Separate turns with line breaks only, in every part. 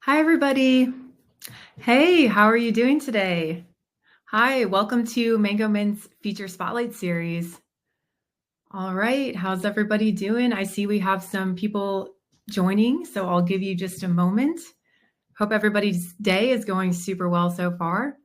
Hi, everybody. Hey, how are you doing today? Hi, welcome to Mangomint's Feature Spotlight Series. All right, how's everybody doing? I see we have some people joining, so I'll give you just a moment. Hope everybody's day is going super well so far.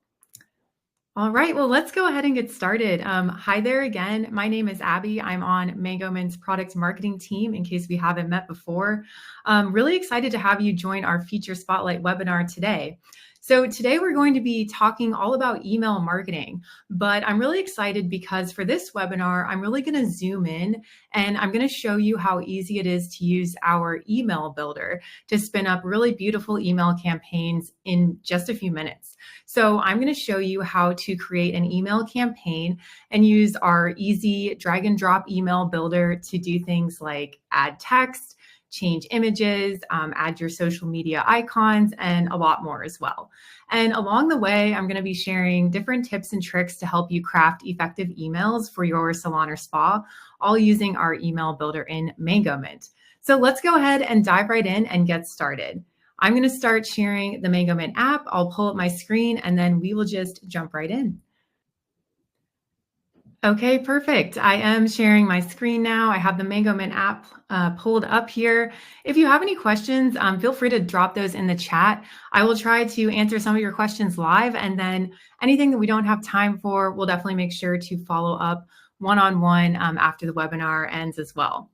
All right, well, let's go ahead and get started. Hi there again. My name is Abby. I'm on Mangomint's product marketing team in case we haven't met before. Really excited to have you join our Feature Spotlight webinar today. So today we're going to be talking all about email marketing, but I'm really excited because for this webinar, I'm really going to zoom in and I'm going to show you how easy it is to use our email builder to spin up really beautiful email campaigns in just a few minutes. So I'm going to show you how to create an email campaign and use our easy drag and drop email builder to do things like add text, change images, add your social media icons, and a lot more as well. And along the way, I'm going to be sharing different tips and tricks to help you craft effective emails for your salon or spa, all using our email builder in Mangomint. So let's go ahead and dive right in and get started. I'm going to start sharing the Mangomint app. I'll pull up my screen and then we will just jump right in. Okay, perfect. I am sharing my screen now. I have the Mangomint app pulled up here. If you have any questions, feel free to drop those in the chat. I will try to answer some of your questions live, and then anything that we don't have time for, we'll definitely make sure to follow up one-on-one after the webinar ends as well.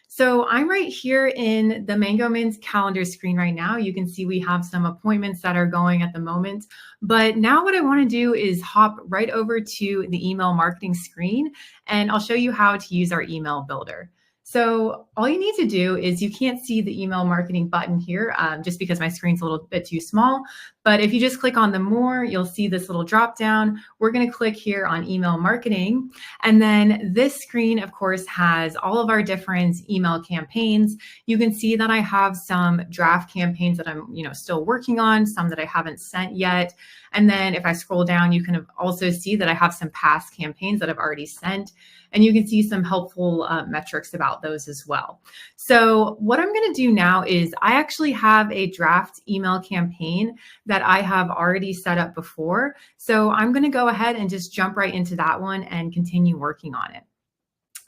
So I'm right here in the Mangomint calendar screen right now. You can see we have some appointments that are going at the moment. But now what I want to do is hop right over to the email marketing screen, and I'll show you how to use our email builder. So all you need to do is, you can't see the email marketing button here just because my screen's a little bit too small. But if you just click on the more, you'll see this little drop down. We're going to click here on email marketing. And then this screen, of course, has all of our different email campaigns. You can see that I have some draft campaigns that I'm still working on, some that I haven't sent yet. And then if I scroll down, you can also see that I have some past campaigns that I've already sent. And you can see some helpful metrics about those as well. So what I'm going to do now is, I actually have a draft email campaign that I have already set up before. So I'm going to go ahead and just jump right into that one and continue working on it.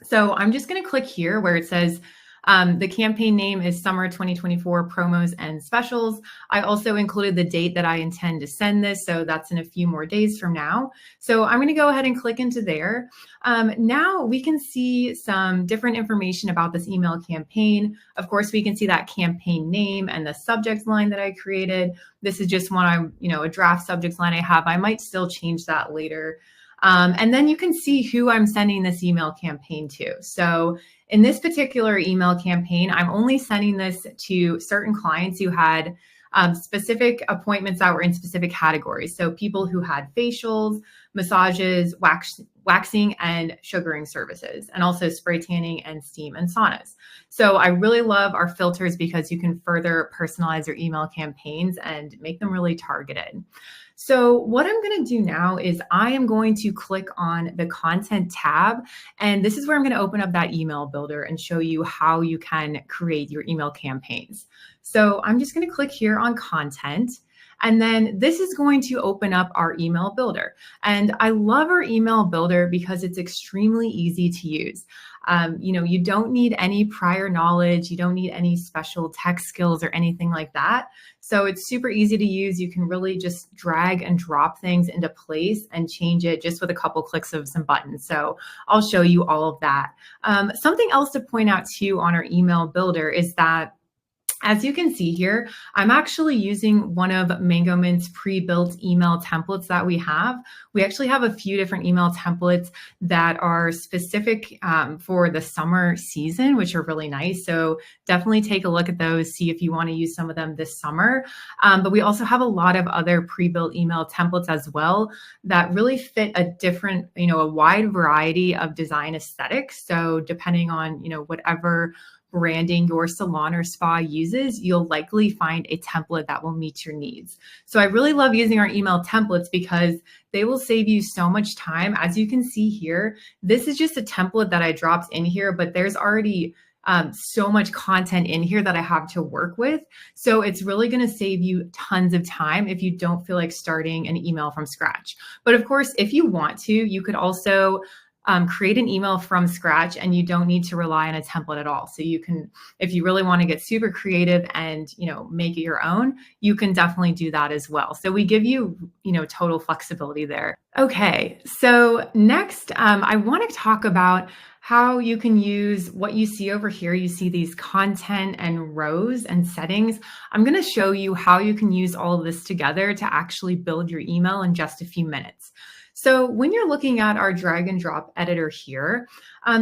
So I'm just going to click here where it says the campaign name is Summer 2024 Promos and Specials. I also included the date that I intend to send this, so that's in a few more days from now. So I'm going to go ahead and click into there. Now we can see some different information about this email campaign. Of course, we can see that campaign name and the subject line that I created. This is just one a draft subject line I have. I might still change that later. And then you can see who I'm sending this email campaign to. So in this particular email campaign, I'm only sending this to certain clients who had specific appointments that were in specific categories. So people who had facials, massages, waxing, and sugaring services, and also spray tanning and steam and saunas. So I really love our filters because you can further personalize your email campaigns and make them really targeted. So what I'm going to do now is, I am going to click on the content tab, and this is where I'm going to open up that email builder and show you how you can create your email campaigns. So I'm just going to click here on content. And then this is going to open up our email builder. And I love our email builder because it's extremely easy to use. You don't need any prior knowledge. You don't need any special tech skills or anything like that. So it's super easy to use. You can really just drag and drop things into place and change it just with a couple clicks of some buttons. So I'll show you all of that. Something else to point out too on our email builder is that, as you can see here, I'm actually using one of Mangomint's pre-built email templates that we have. We actually have a few different email templates that are specific for the summer season, which are really nice. So definitely take a look at those, see if you want to use some of them this summer. But we also have a lot of other pre-built email templates as well that really fit a different, a wide variety of design aesthetics. So depending on, whatever branding your salon or spa uses, you'll likely find a template that will meet your needs. So I really love using our email templates because they will save you so much time. As you can see here, this is just a template that I dropped in here, but there's already so much content in here that I have to work with. So it's really going to save you tons of time if you don't feel like starting an email from scratch. But of course, if you want to, you could also create an email from scratch, and you don't need to rely on a template at all. So you can, if you really want to get super creative and, make it your own, you can definitely do that as well. So we give you, total flexibility there. Okay. So next, I want to talk about how you can use what you see over here. You see these content and rows and settings. I'm going to show you how you can use all of this together to actually build your email in just a few minutes. So when you're looking at our drag and drop editor here,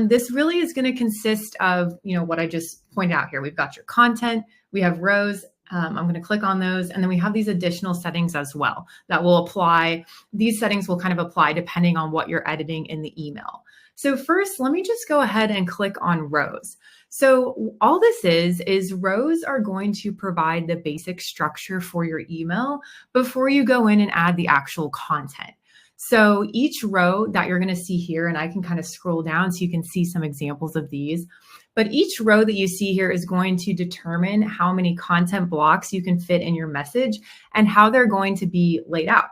this really is going to consist of, what I just pointed out here. We've got your content, we have rows. I'm going to click on those. And then we have these additional settings as well that will apply. These settings will kind of apply depending on what you're editing in the email. So first, let me just go ahead and click on rows. So all this is rows are going to provide the basic structure for your email before you go in and add the actual content. So each row that you're going to see here, and I can kind of scroll down so you can see some examples of these, but each row that you see here is going to determine how many content blocks you can fit in your message and how they're going to be laid out.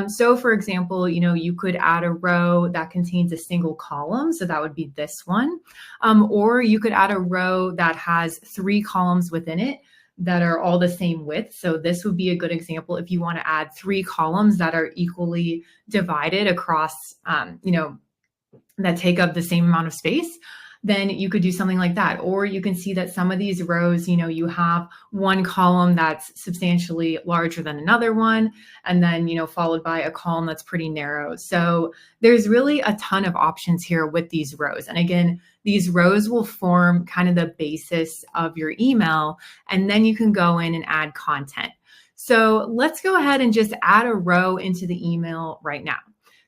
So for example, you could add a row that contains a single column. So that would be this one. Or you could add a row that has 3 columns within it that are all the same width. So this would be a good example if you want to add 3 columns that are equally divided across, that take up the same amount of space. Then you could do something like that. Or you can see that some of these rows, you have one column that's substantially larger than another one, and then, followed by a column that's pretty narrow. So there's really a ton of options here with these rows. And again, these rows will form kind of the basis of your email, and then you can go in and add content. So let's go ahead and just add a row into the email right now.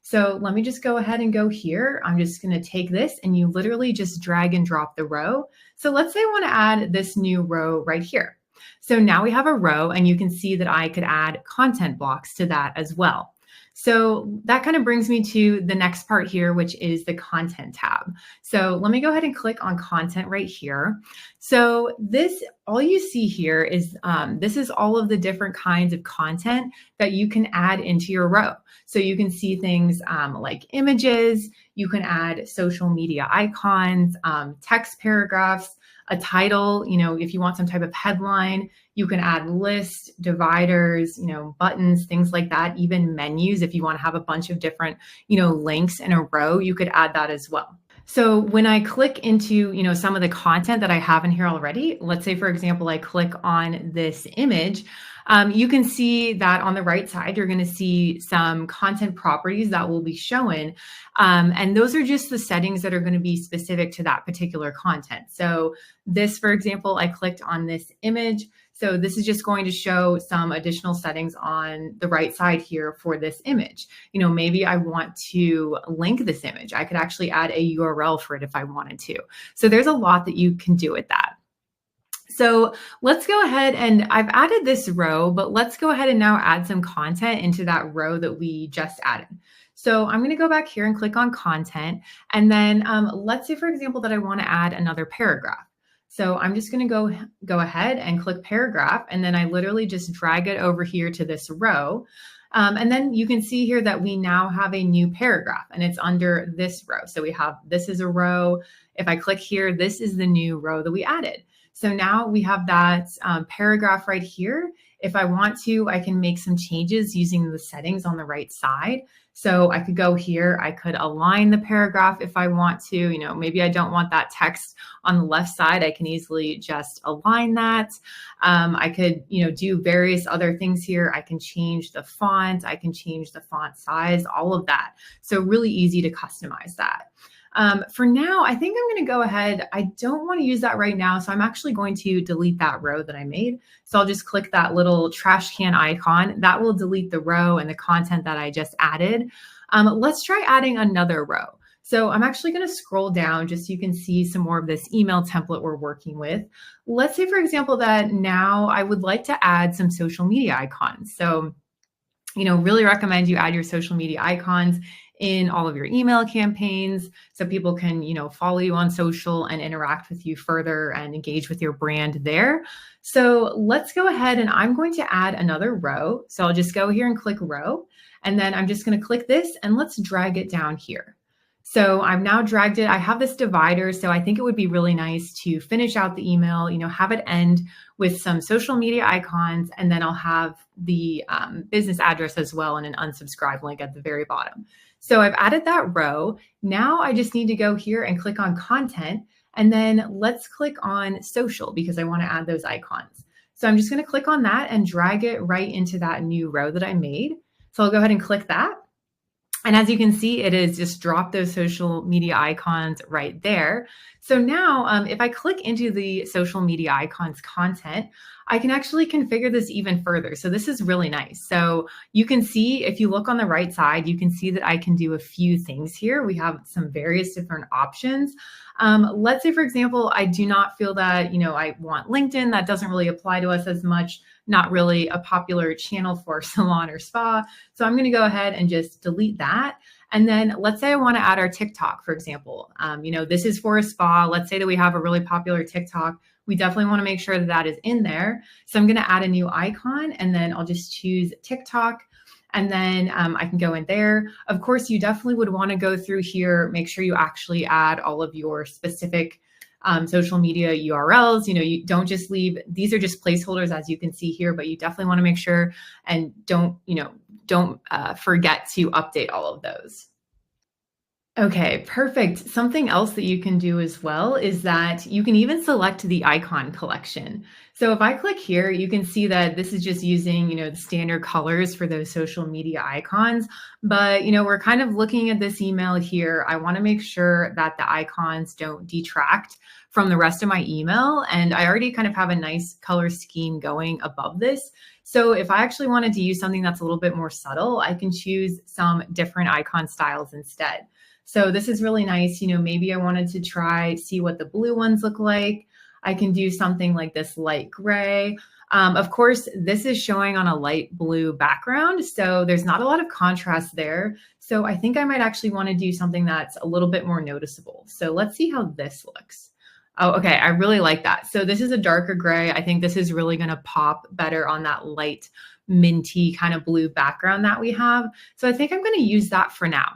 So let me just go ahead and go here. I'm just going to take this, and you literally just drag and drop the row. So let's say I want to add this new row right here. So now we have a row, and you can see that I could add content blocks to that as well. So that kind of brings me to the next part here, which is the content tab. So let me go ahead and click on content right here. So this, all you see here is, this is all of the different kinds of content that you can add into your row. So you can see things like images, you can add social media icons, text paragraphs, a title, if you want some type of headline, you can add lists, dividers, buttons, things like that, even menus. If you want to have a bunch of different, links in a row, you could add that as well. So when I click into, some of the content that I have in here already, let's say, for example, I click on this image, you can see that on the right side, you're going to see some content properties that will be shown. And those are just the settings that are going to be specific to that particular content. So this, for example, I clicked on this image. So this is just going to show some additional settings on the right side here for this image. Maybe I want to link this image. I could actually add a URL for it if I wanted to. So there's a lot that you can do with that. So let's go ahead, and I've added this row, but let's go ahead and now add some content into that row that we just added. So I'm going to go back here and click on content. And then let's say, for example, that I want to add another paragraph. So I'm just going to go ahead and click paragraph, and then I literally just drag it over here to this row. And then you can see here that we now have a new paragraph, and it's under this row. So we have, this is a row. If I click here, this is the new row that we added. So now we have that paragraph right here. If I want to, I can make some changes using the settings on the right side. So I could go here, I could align the paragraph if I want to, maybe I don't want that text on the left side. I can easily just align that. I could, do various other things here. I can change the font, I can change the font size, all of that. So really easy to customize that. For now, I think I'm going to go ahead. I don't want to use that right now. So I'm actually going to delete that row that I made. So I'll just click that little trash can icon. That will delete the row and the content that I just added. Let's try adding another row. So I'm actually going to scroll down just so you can see some more of this email template we're working with. Let's say, for example, that now I would like to add some social media icons. So really recommend you add your social media icons in all of your email campaigns so people can, follow you on social and interact with you further and engage with your brand there. So let's go ahead and I'm going to add another row. So I'll just go here and click row, and then I'm just going to click this and let's drag it down here. So I've now dragged it. I have this divider, so I think it would be really nice to finish out the email, have it end with some social media icons, and then I'll have the business address as well and an unsubscribe link at the very bottom. So I've added that row. Now I just need to go here and click on content, and then let's click on social because I want to add those icons. So I'm just going to click on that and drag it right into that new row that I made. So I'll go ahead and click that. And as you can see, it is just dropped those social media icons right there. So now if I click into the social media icons content, I can actually configure this even further. So this is really nice. So you can see, if you look on the right side, you can see that I can do a few things here. We have some various different options. Let's say, for example, I do not feel that, I want LinkedIn. That doesn't really apply to us as much. Not really a popular channel for salon or spa. So I'm going to go ahead and just delete that. And then let's say I want to add our TikTok, for example. This is for a spa. Let's say that we have a really popular TikTok. We definitely want to make sure that that is in there. So I'm going to add a new icon, and then I'll just choose TikTok. And then I can go in there. Of course, you definitely would want to go through here, make sure you actually add all of your specific social media URLs. You don't just leave, these are just placeholders as you can see here, but you definitely want to make sure and don't forget to update all of those. Okay, perfect. Something else that you can do as well is that you can even select the icon collection. So if I click here, you can see that this is just using, the standard colors for those social media icons. But, we're kind of looking at this email here. I want to make sure that the icons don't detract from the rest of my email. And I already kind of have a nice color scheme going above this. So if I actually wanted to use something that's a little bit more subtle, I can choose some different icon styles instead. So this is really nice. Maybe I wanted to see what the blue ones look like. I can do something like this light gray. Of course, this is showing on a light blue background, so there's not a lot of contrast there. So I think I might actually want to do something that's a little bit more noticeable. So let's see how this looks. Oh, okay. I really like that. So this is a darker gray. I think this is really going to pop better on that light minty kind of blue background that we have. So I think I'm going to use that for now.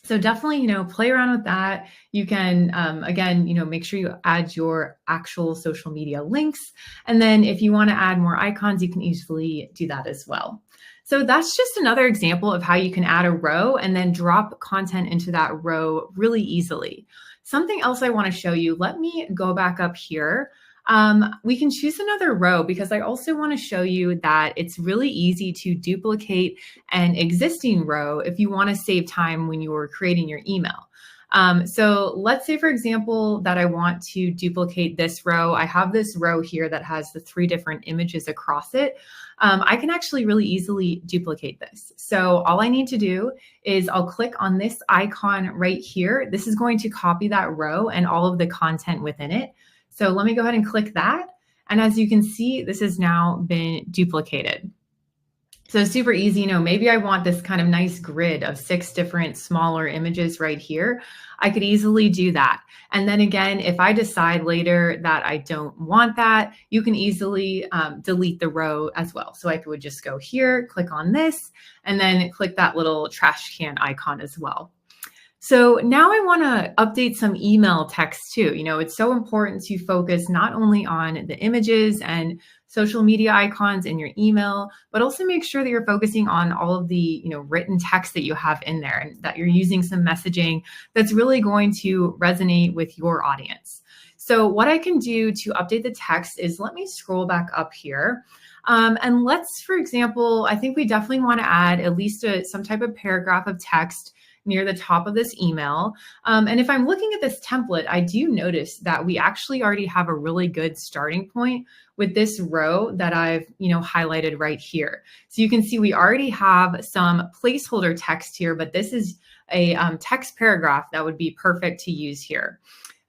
So definitely, play around with that. You can, again, make sure you add your actual social media links. And then if you want to add more icons, you can easily do that as well. So that's just another example of how you can add a row and then drop content into that row really easily. Something else I want to show you, let me go back up here. We can choose another row because I also want to show you that it's really easy to duplicate an existing row if you want to save time when you're creating your email. So let's say, for example, that I want to duplicate this row. I have this row here that has the 3 different images across it. I can actually really easily duplicate this. So all I need to do is I'll click on this icon right here. This is going to copy that row and all of the content within it. So let me go ahead and click that. And as you can see, this has now been duplicated. So super easy, maybe I want this kind of nice grid of 6 different smaller images right here. I could easily do that. And then again, if I decide later that I don't want that, you can easily delete the row as well. So I would just go here, click on this, and then click that little trash can icon as well. So now I want to update some email text too. It's so important to focus not only on the images and social media icons in your email, but also make sure that you're focusing on all of the, written text that you have in there and that you're using some messaging that's really going to resonate with your audience. So what I can do to update the text is let me scroll back up here. And let's, for example, I think we definitely want to add at least some type of paragraph of text near the top of this email. And if I'm looking at this template, I do notice that we actually already have a really good starting point with this row that I've, highlighted right here. So you can see we already have some placeholder text here, but this is a text paragraph that would be perfect to use here.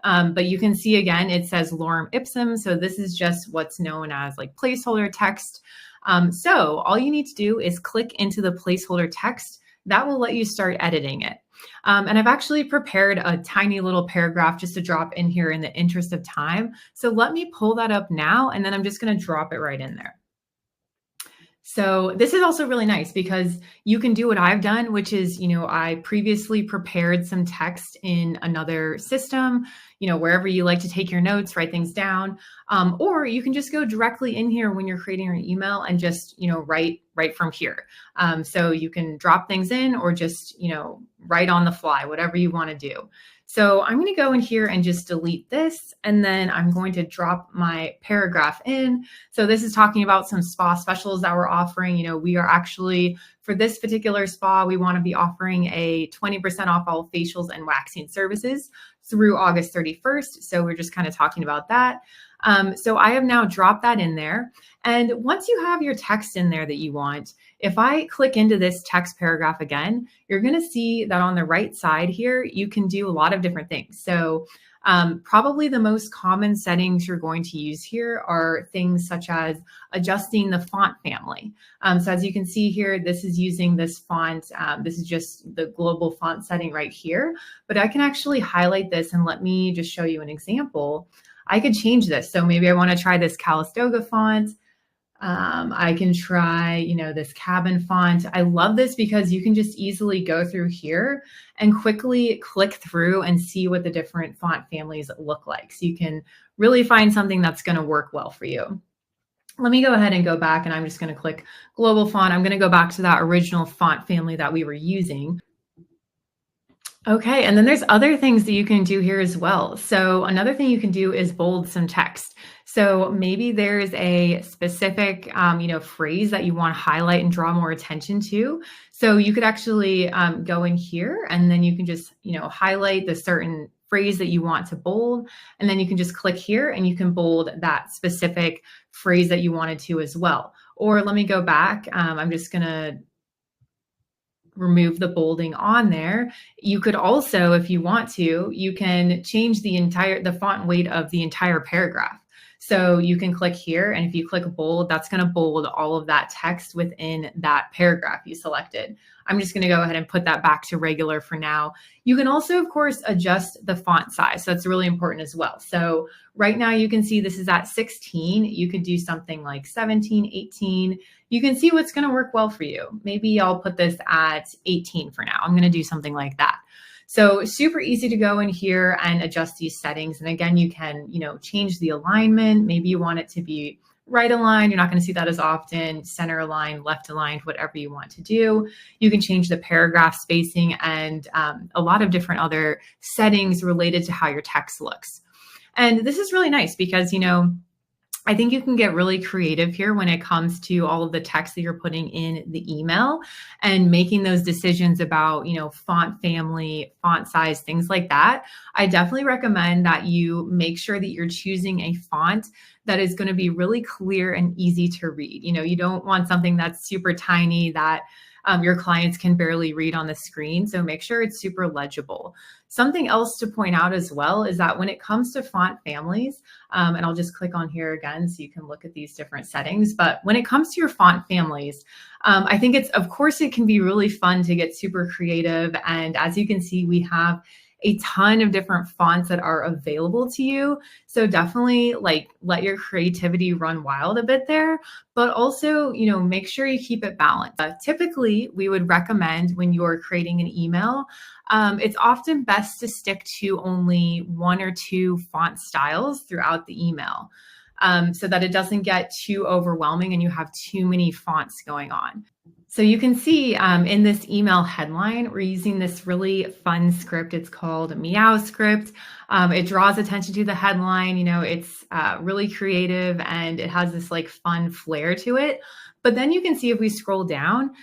But you can see again, it says lorem ipsum. So this is just what's known as like placeholder text. So all you need to do is click into the placeholder text that will let you start editing it. And I've actually prepared a tiny little paragraph just to drop in here in the interest of time. So let me pull that up now, and then I'm just going to drop it right in there. So this is also really nice because you can do what I've done, which is, I previously prepared some text in another system, wherever you like to take your notes, write things down. Or you can just go directly in here when you're creating your email and just, write from here. So you can drop things in or just, write on the fly, whatever you want to do. So I'm going to go in here and just delete this, and then I'm going to drop my paragraph in. So this is talking about some spa specials that we're offering. We are actually, for this particular spa, we want to be offering a 20% off all facials and waxing services through August 31st. So we're just kind of talking about that. So I have now dropped that in there. And once you have your text in there that you want, if I click into this text paragraph again, you're going to see that on the right side here, you can do a lot of different things. So probably the most common settings you're going to use here are things such as adjusting the font family. So as you can see here, this is using this font. This is just the global font setting right here, but I can actually highlight this and let me just show you an example. I could change this. So maybe I want to try this Calistoga font. I can try, this cabin font. I love this because you can just easily go through here and quickly click through and see what the different font families look like. So you can really find something that's going to work well for you. Let me go ahead and go back, and I'm just going to click global font. I'm going to go back to that original font family that we were using. Okay, and then there's other things that you can do here as well. So another thing you can do is bold some text. So maybe there's a specific, phrase that you want to highlight and draw more attention to. So you could actually go in here, and then you can just, highlight the certain phrase that you want to bold, and then you can just click here and you can bold that specific phrase that you wanted to as well. Or let me go back. I'm just going to remove the bolding on there. You could also, if you want to, you can change the font weight of the entire paragraph. So you can click here, and if you click bold, that's going to bold all of that text within that paragraph you selected. I'm just going to go ahead and put that back to regular for now. You can also, of course, adjust the font size. So that's really important as well. So right now you can see this is at 16. You could do something like 17, 18. You can see what's going to work well for you. Maybe I'll put this at 18 for now. I'm going to do something like that. So super easy to go in here and adjust these settings. And again, you can, change the alignment. Maybe you want it to be right aligned. You're not going to see that as often. Center aligned, left aligned, whatever you want to do. You can change the paragraph spacing and a lot of different other settings related to how your text looks. And this is really nice because, I think you can get really creative here when it comes to all of the text that you're putting in the email and making those decisions about, font family, font size, things like that. I definitely recommend that you make sure that you're choosing a font that is going to be really clear and easy to read. You don't want something that's super tiny that your clients can barely read on the screen. So make sure it's super legible. Something else to point out as well is that when it comes to font families, and I'll just click on here again so you can look at these different settings. But when it comes to your font families, I think of course, it can be really fun to get super creative. And as you can see, we have a ton of different fonts that are available to you. So definitely let your creativity run wild a bit there, but also, make sure you keep it balanced. Typically, we would recommend when you're creating an email, it's often best to stick to only one or two font styles throughout the email so that it doesn't get too overwhelming and you have too many fonts going on. So you can see in this email headline, we're using this really fun script. It's called Meow Script. It draws attention to the headline. It's really creative and it has this fun flair to it. But then you can see if we scroll down,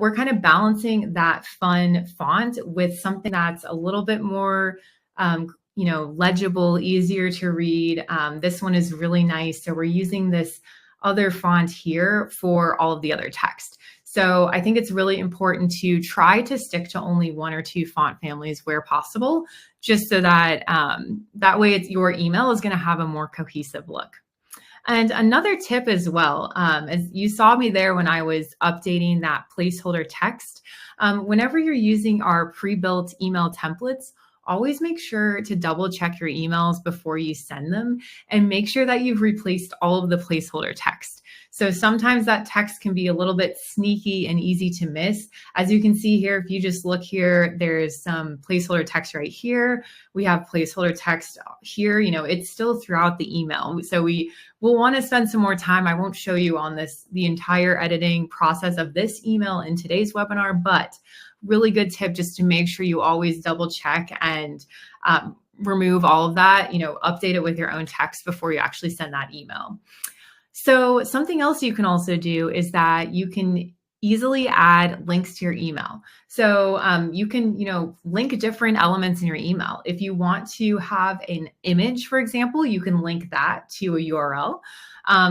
we're kind of balancing that fun font with something that's a little bit more legible, easier to read. This one is really nice. So we're using this other font here for all of the other text. So I think it's really important to try to stick to only one or two font families where possible, just so that that way your email is going to have a more cohesive look. And another tip as well, as you saw me there when I was updating that placeholder text, whenever you're using our pre-built email templates, always make sure to double check your emails before you send them and make sure that you've replaced all of the placeholder text. So sometimes that text can be a little bit sneaky and easy to miss. As you can see here, if you just look here, there's some placeholder text right here. We have placeholder text here, it's still throughout the email. So we will want to spend some more time. I won't show you on the entire editing process of this email in today's webinar, but really good tip just to make sure you always double check and remove all of that, update it with your own text before you actually send that email. So something else you can also do is that you can easily add links to your email. So you can, link different elements in your email. If you want to have an image, for example, you can link that to a URL.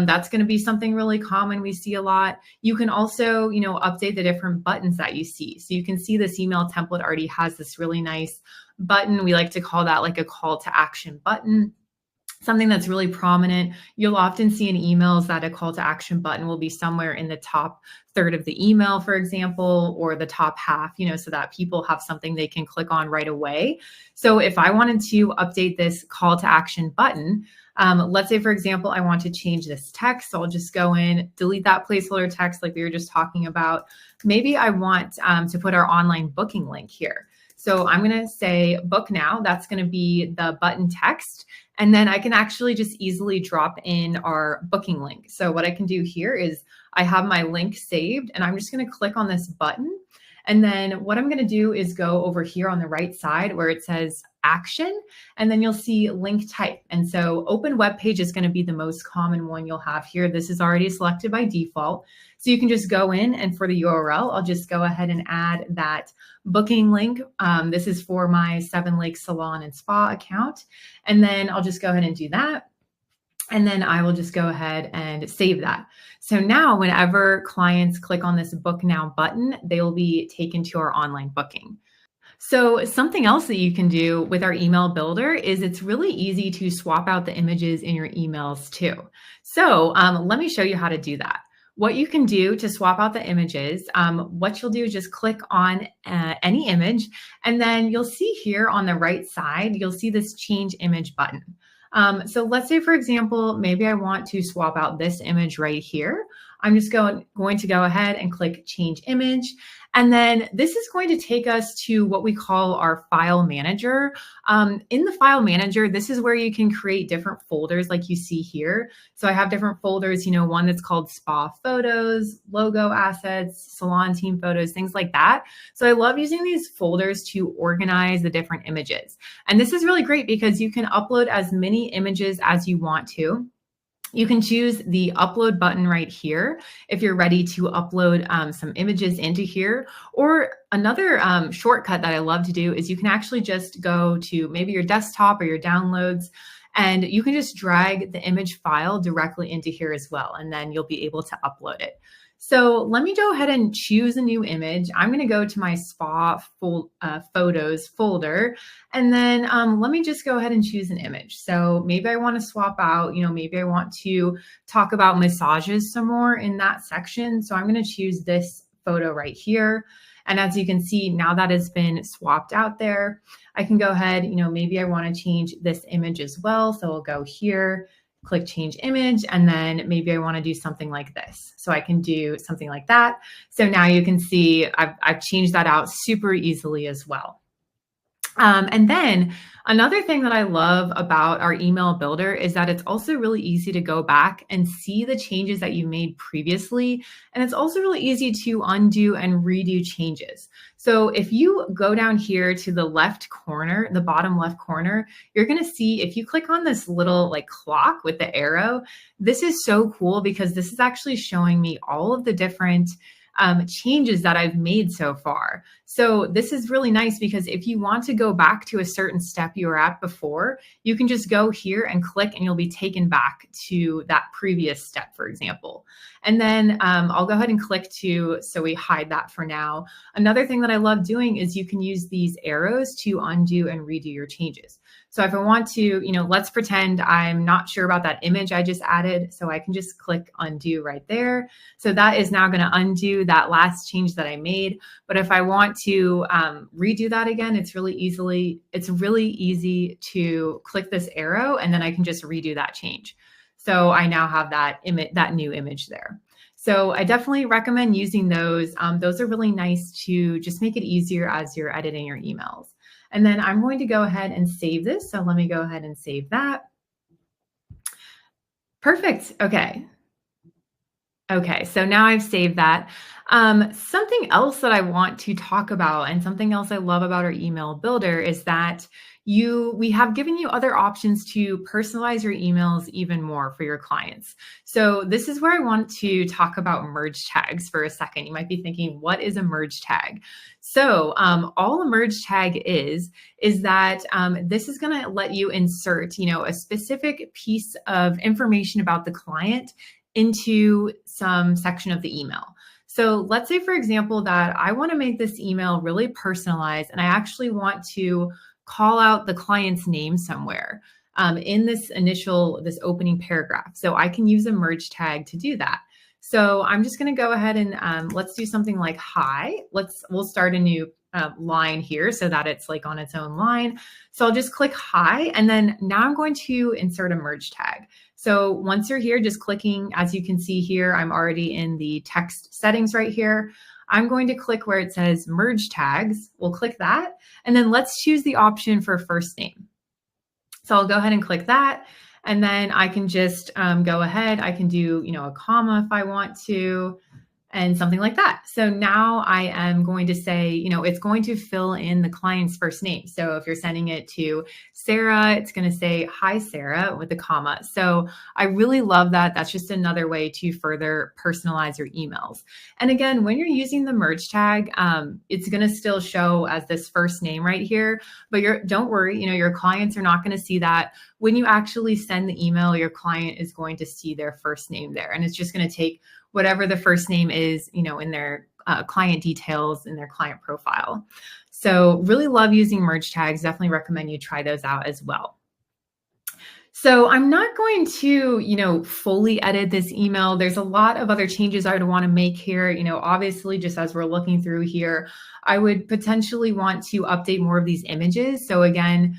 That's going to be something really common we see a lot. You can also, update the different buttons that you see. So you can see this email template already has this really nice button. We like to call that like a call to action button. Something that's really prominent. You'll often see in emails that a call to action button will be somewhere in the top third of the email, for example, or the top half, so that people have something they can click on right away. So if I wanted to update this call to action button, let's say, for example, I want to change this text. So I'll just go in, delete that placeholder text like we were just talking about. Maybe I want to put our online booking link here. So I'm going to say book now. That's going to be the button text. And then I can actually just easily drop in our booking link. So what I can do here is I have my link saved and I'm just going to click on this button. And then what I'm going to do is go over here on the right side where it says action, and then you'll see link type. And so open web page is going to be the most common one you'll have here. This is already selected by default. So you can just go in, and for the URL, I'll just go ahead and add that booking link. This is for my 7 Lakes Salon and Spa account. And then I'll just go ahead and do that. And then I will just go ahead and save that. So now whenever clients click on this book now button, they will be taken to our online booking. So something else that you can do with our email builder is it's really easy to swap out the images in your emails too. So let me show you how to do that. What you can do to swap out the images, what you'll do is just click on any image, and then you'll see here on the right side, you'll see this change image button. So let's say, for example, maybe I want to swap out this image right here. I'm just going to go ahead and click change image. And then this is going to take us to what we call our file manager. In the file manager, this is where you can create different folders like you see here. So I have different folders, one that's called spa photos, logo assets, salon team photos, things like that. So I love using these folders to organize the different images. And this is really great because you can upload as many images as you want to. You can choose the upload button right here if you're ready to upload some images into here. Or another shortcut that I love to do is you can actually just go to maybe your desktop or your downloads, and you can just drag the image file directly into here as well, and then you'll be able to upload it. So let me go ahead and choose a new image. I'm going to go to my spa photos folder, and then let me just go ahead and choose an image. So maybe I want to swap out, maybe I want to talk about massages some more in that section. So I'm going to choose this photo right here. And as you can see, now that has been swapped out there, I can go ahead, maybe I want to change this image as well. So I'll go here, click change image, and then maybe I want to do something like this. So I can do something like that. So now you can see I've changed that out super easily as well. And then another thing that I love about our email builder is that it's also really easy to go back and see the changes that you made previously. And it's also really easy to undo and redo changes. So if you go down here to the left corner, the bottom left corner, you're going to see if you click on this little clock with the arrow, this is so cool because this is actually showing me all of the different changes that I've made so far. So this is really nice because if you want to go back to a certain step you were at before, you can just go here and click and you'll be taken back to that previous step, for example. And then I'll go ahead and click so we hide that for now. Another thing that I love doing is you can use these arrows to undo and redo your changes. So if I want to, let's pretend I'm not sure about that image I just added. So I can just click undo right there. So that is now going to undo that last change that I made. But if I want to redo that again, it's really easy to click this arrow, and then I can just redo that change. So I now have that new image there. So I definitely recommend using those. Those are really nice to just make it easier as you're editing your emails. And then I'm going to go ahead and save this. So let me go ahead and save that. Perfect. Okay. Okay, so now I've saved that. Something else that I want to talk about, and something else I love about our email builder, is that we have given you other options to personalize your emails even more for your clients. So this is where I want to talk about merge tags for a second. You might be thinking, what is a merge tag? So all a merge tag is that this is going to let you insert, a specific piece of information about the client into some section of the email. So let's say, for example, that I want to make this email really personalized, and I actually want to call out the client's name somewhere in this opening paragraph. So I can use a merge tag to do that. So I'm just going to go ahead and let's do something like hi. We'll start a new line here so that it's like on its own line. So I'll just click hi, and then now I'm going to insert a merge tag. So once you're here, just clicking, as you can see here, I'm already in the text settings right here. I'm going to click where it says merge tags. We'll click that, and then let's choose the option for first name. So I'll go ahead and click that, and then I can just go ahead. I can do, a comma if I want to, and something like that. So now I am going to say, it's going to fill in the client's first name. So if you're sending it to Sarah, it's going to say, hi, Sarah, with a comma. So I really love that. That's just another way to further personalize your emails. And again, when you're using the merge tag, it's going to still show as this first name right here, but don't worry, your clients are not going to see that. When you actually send the email, your client is going to see their first name there. And it's just going to take whatever the first name is, in their client details in their client profile. So really love using merge tags. Definitely recommend you try those out as well. So I'm not going to, fully edit this email. There's a lot of other changes I would want to make here. Obviously, just as we're looking through here, I would potentially want to update more of these images. So again,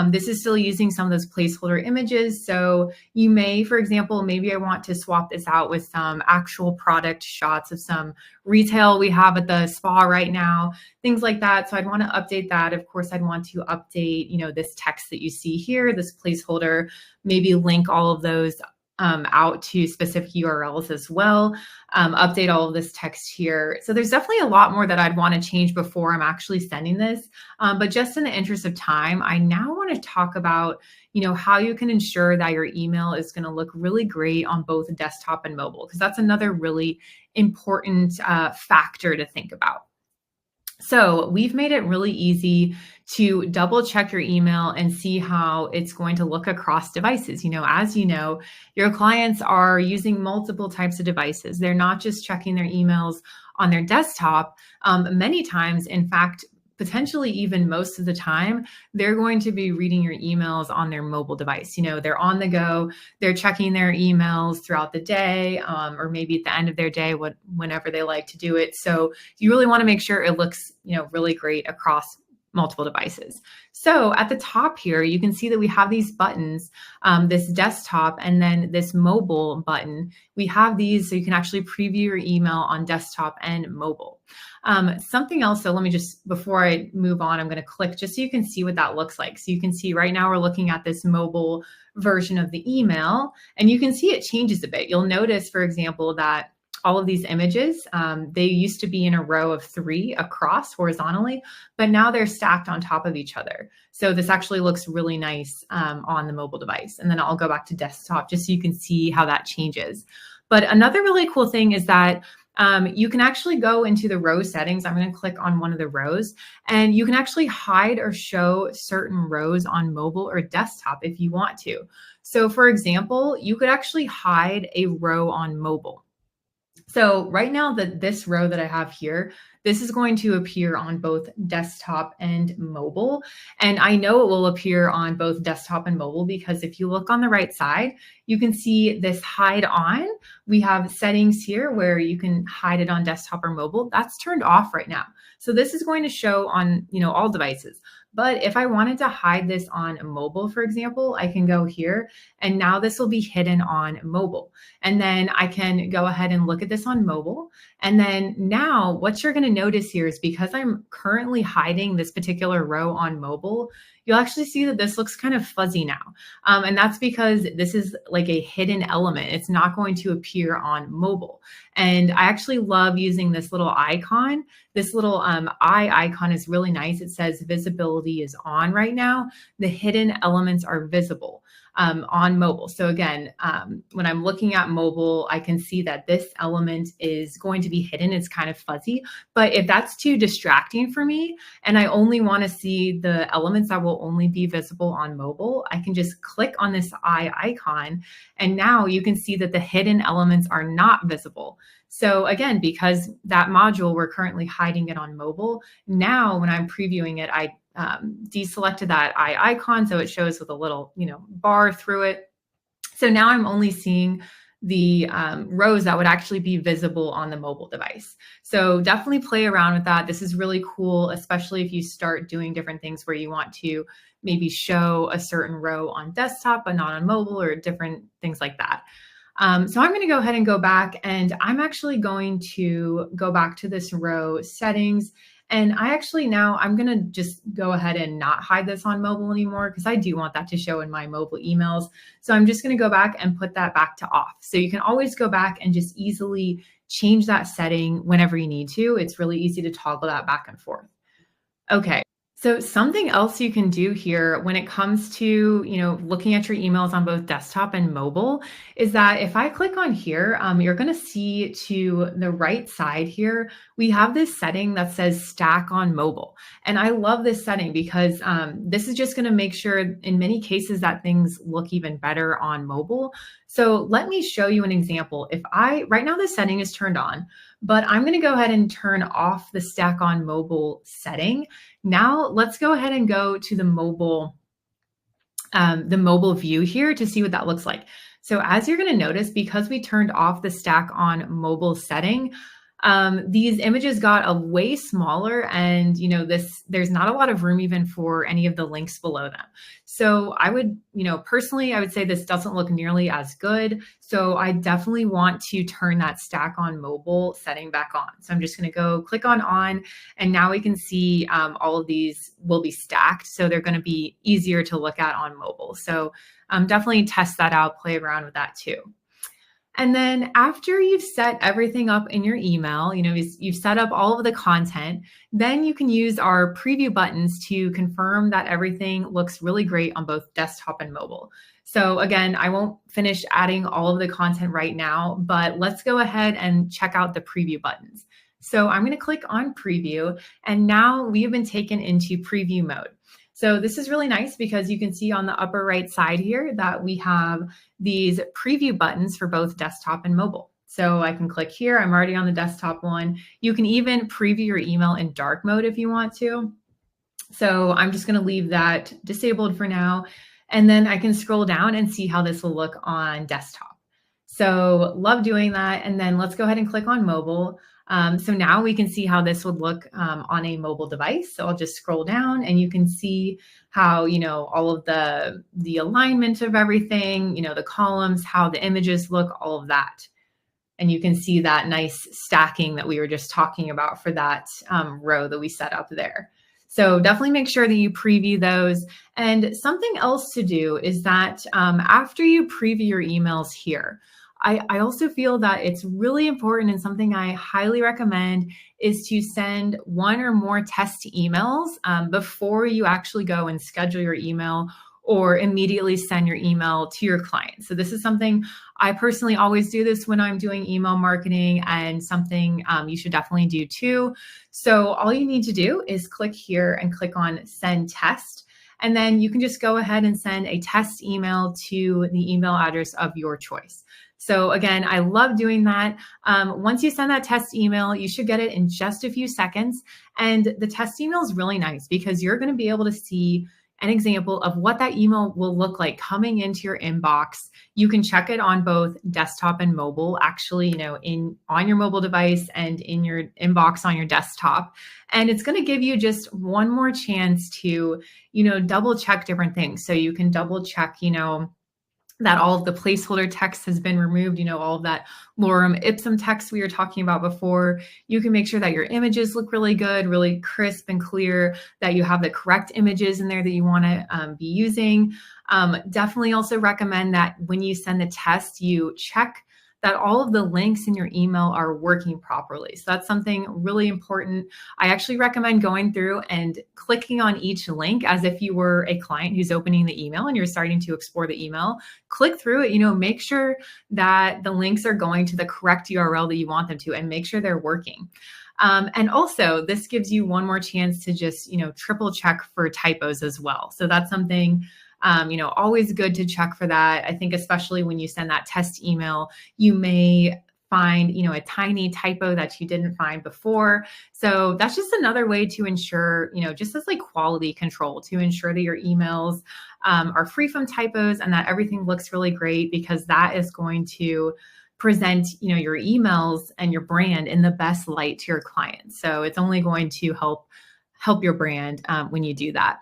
this is still using some of those placeholder images. So you may, for example, maybe I want to swap this out with some actual product shots of some retail we have at the spa right now, things like that. So I'd want to update that. Of course, I'd want to update, this text that you see here, this placeholder, maybe link all of those out to specific URLs as well, update all of this text here. So there's definitely a lot more that I'd want to change before I'm actually sending this. But just in the interest of time, I now want to talk about, how you can ensure that your email is going to look really great on both desktop and mobile, because that's another really important factor to think about. So we've made it really easy to double check your email and see how it's going to look across devices. As you know, your clients are using multiple types of devices. They're not just checking their emails on their desktop. Many times, in fact, potentially even most of the time, they're going to be reading your emails on their mobile device. They're on the go, they're checking their emails throughout the day, or maybe at the end of their day, whenever they like to do it. So you really want to make sure it looks, really great across multiple devices. So at the top here, you can see that we have these buttons, this desktop and then this mobile button. We have these so you can actually preview your email on desktop and mobile. Something else, so let me just, before I move on, I'm going to click just so you can see what that looks like. So you can see right now we're looking at this mobile version of the email, and you can see it changes a bit. You'll notice, for example, that all of these images, they used to be in a row of 3 across horizontally, but now they're stacked on top of each other. So this actually looks really nice on the mobile device. And then I'll go back to desktop just so you can see how that changes. But another really cool thing is that you can actually go into the row settings. I'm going to click on one of the rows, and you can actually hide or show certain rows on mobile or desktop if you want to. So for example, you could actually hide a row on mobile. So right now this row that I have here, this is going to appear on both desktop and mobile. And I know it will appear on both desktop and mobile because if you look on the right side, you can see this hide on. We have settings here where you can hide it on desktop or mobile. That's turned off right now. So this is going to show on, all devices. But if I wanted to hide this on mobile, for example, I can go here and now this will be hidden on mobile. And then I can go ahead and look at this on mobile. And then now what you're going to notice here is because I'm currently hiding this particular row on mobile, you'll actually see that this looks kind of fuzzy now. And that's because this is like a hidden element. It's not going to appear on mobile. And I actually love using this little icon. This little eye icon is really nice. It says visibility is on right now. The hidden elements are visible. On mobile. So again, when I'm looking at mobile, I can see that this element is going to be hidden. It's kind of fuzzy, but if that's too distracting for me and I only want to see the elements that will only be visible on mobile, I can just click on this eye icon and now you can see that the hidden elements are not visible. So again, because that module, we're currently hiding it on mobile. Now, when I'm previewing it, I deselected that eye icon so it shows with a little bar through it. So now I'm only seeing the rows that would actually be visible on the mobile device. So definitely play around with that. This is really cool, especially if you start doing different things where you want to maybe show a certain row on desktop but not on mobile or different things like that. So I'm going to go ahead and go back and I'm actually going to go back to this row settings. And I'm going to just go ahead and not hide this on mobile anymore because I do want that to show in my mobile emails. So I'm just going to go back and put that back to off. So you can always go back and just easily change that setting whenever you need to. It's really easy to toggle that back and forth. Okay. So something else you can do here when it comes to, looking at your emails on both desktop and mobile is that if I click on here, you're going to see to the right side here, we have this setting that says stack on mobile. And I love this setting because this is just going to make sure in many cases that things look even better on mobile. So let me show you an example. Right now the setting is turned on, but I'm going to go ahead and turn off the stack on mobile setting. Now let's go ahead and go to the mobile view here to see what that looks like. So as you're going to notice, because we turned off the stack on mobile setting, these images got a way smaller and, there's not a lot of room even for any of the links below them. So I would, personally, I would say this doesn't look nearly as good. So I definitely want to turn that stack on mobile setting back on. So I'm just going to go click on, and now we can see all of these will be stacked. So they're going to be easier to look at on mobile. So definitely test that out, play around with that too. And then after you've set everything up in your email, you've set up all of the content, then you can use our preview buttons to confirm that everything looks really great on both desktop and mobile. So again, I won't finish adding all of the content right now, but let's go ahead and check out the preview buttons. So I'm going to click on preview, and now we have been taken into preview mode. So this is really nice because you can see on the upper right side here that we have these preview buttons for both desktop and mobile. So I can click here. I'm already on the desktop one. You can even preview your email in dark mode if you want to. So I'm just going to leave that disabled for now. And then I can scroll down and see how this will look on desktop. So love doing that. And then let's go ahead and click on mobile. So now we can see how this would look on a mobile device. So I'll just scroll down and you can see how, all of the alignment of everything, the columns, how the images look, all of that. And you can see that nice stacking that we were just talking about for that row that we set up there. So definitely make sure that you preview those. And something else to do is that after you preview your emails here, I also feel that it's really important, and something I highly recommend is to send one or more test emails before you actually go and schedule your email or immediately send your email to your client. So this is something I personally always do this when I'm doing email marketing, and something you should definitely do too. So all you need to do is click here and click on send test. And then you can just go ahead and send a test email to the email address of your choice. So again, I love doing that. Once you send that test email, you should get it in just a few seconds. And the test email is really nice because you're going to be able to see an example of what that email will look like coming into your inbox. You can check it on both desktop and mobile, actually, on your mobile device and in your inbox on your desktop. And it's going to give you just one more chance to, double check different things. So you can double check, that all of the placeholder text has been removed, all of that lorem ipsum text we were talking about before. You can make sure that your images look really good, really crisp and clear, that you have the correct images in there that you want to be using. Definitely also recommend that when you send the test, you check that all of the links in your email are working properly. So that's something really important. I actually recommend going through and clicking on each link as if you were a client who's opening the email and you're starting to explore the email. Click through it, make sure that the links are going to the correct URL that you want them to, and make sure they're working. And also, this gives you one more chance to just, triple check for typos as well. So that's something always good to check for that. I think especially when you send that test email, you may find, a tiny typo that you didn't find before. So that's just another way to ensure, just as like quality control, to ensure that your emails are free from typos and that everything looks really great, because that is going to present, your emails and your brand in the best light to your clients. So it's only going to help your brand when you do that.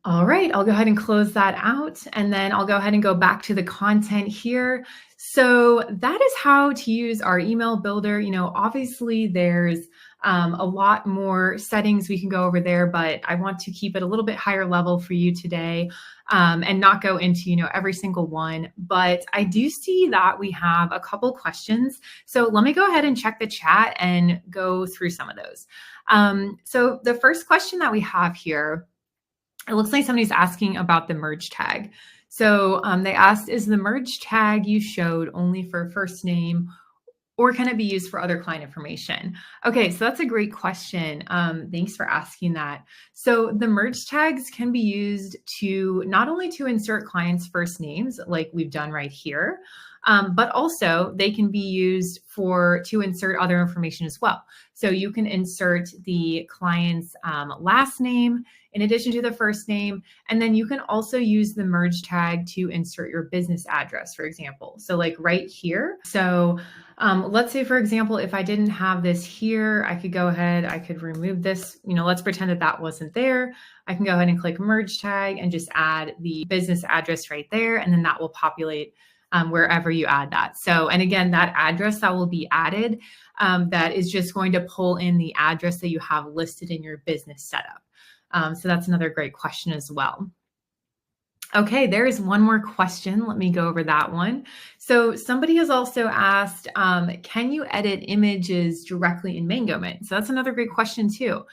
All right, I'll go ahead and close that out, and then I'll go ahead and go back to the content here. So that is how to use our email builder. Obviously there's a lot more settings we can go over there, but I want to keep it a little bit higher level for you today and not go into, every single one. But I do see that we have a couple questions. So let me go ahead and check the chat and go through some of those. So the first question that we have here, it looks like somebody's asking about the merge tag. So they asked, is the merge tag you showed only for first name, or can it be used for other client information? Okay, so that's a great question. Thanks for asking that. So the merge tags can be used to not only to insert clients' first names, like we've done right here, but also they can be used to insert other information as well. So you can insert the client's last name in addition to the first name. And then you can also use the merge tag to insert your business address, for example. So like right here. So let's say, for example, if I didn't have this here, I could go ahead, I could remove this, let's pretend that that wasn't there. I can go ahead and click merge tag and just add the business address right there. And then that will populate wherever you add that. So, and again, that address that will be added, that is just going to pull in the address that you have listed in your business setup. So that's another great question as well. Okay, there is one more question. Let me go over that one. So somebody has also asked, can you edit images directly in Mangomint? So that's another great question too.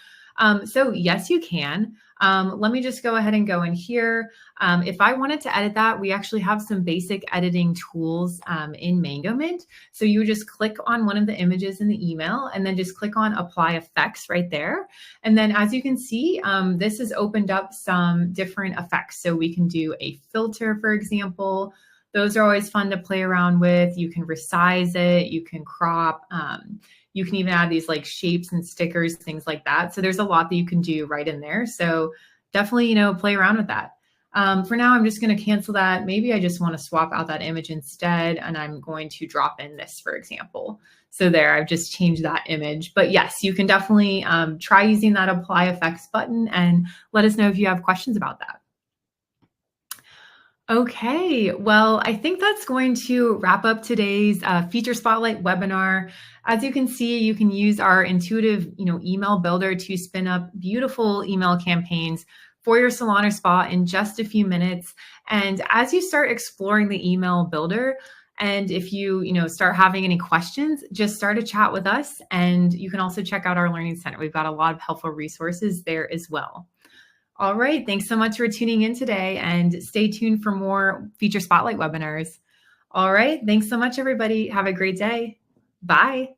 So yes, you can. Let me just go ahead and go in here. If I wanted to edit that, we actually have some basic editing tools in Mangomint. So you would just click on one of the images in the email and then just click on apply effects right there. And then as you can see, this has opened up some different effects. So we can do a filter, for example. Those are always fun to play around with. You can resize it, you can crop, you can even add these like shapes and stickers, things like that. So there's a lot that you can do right in there. So definitely, play around with that. For now, I'm just going to cancel that. Maybe I just want to swap out that image instead, and I'm going to drop in this, for example. So there, I've just changed that image. But yes, you can definitely try using that apply effects button and let us know if you have questions about that. Okay, well, I think that's going to wrap up today's Feature Spotlight webinar. As you can see, you can use our intuitive, email builder to spin up beautiful email campaigns for your salon or spa in just a few minutes. And as you start exploring the email builder, and if you, start having any questions, just start a chat with us. And you can also check out our Learning Center. We've got a lot of helpful resources there as well. All right, thanks so much for tuning in today, and stay tuned for more Feature Spotlight webinars. All right, thanks so much, everybody. Have a great day. Bye.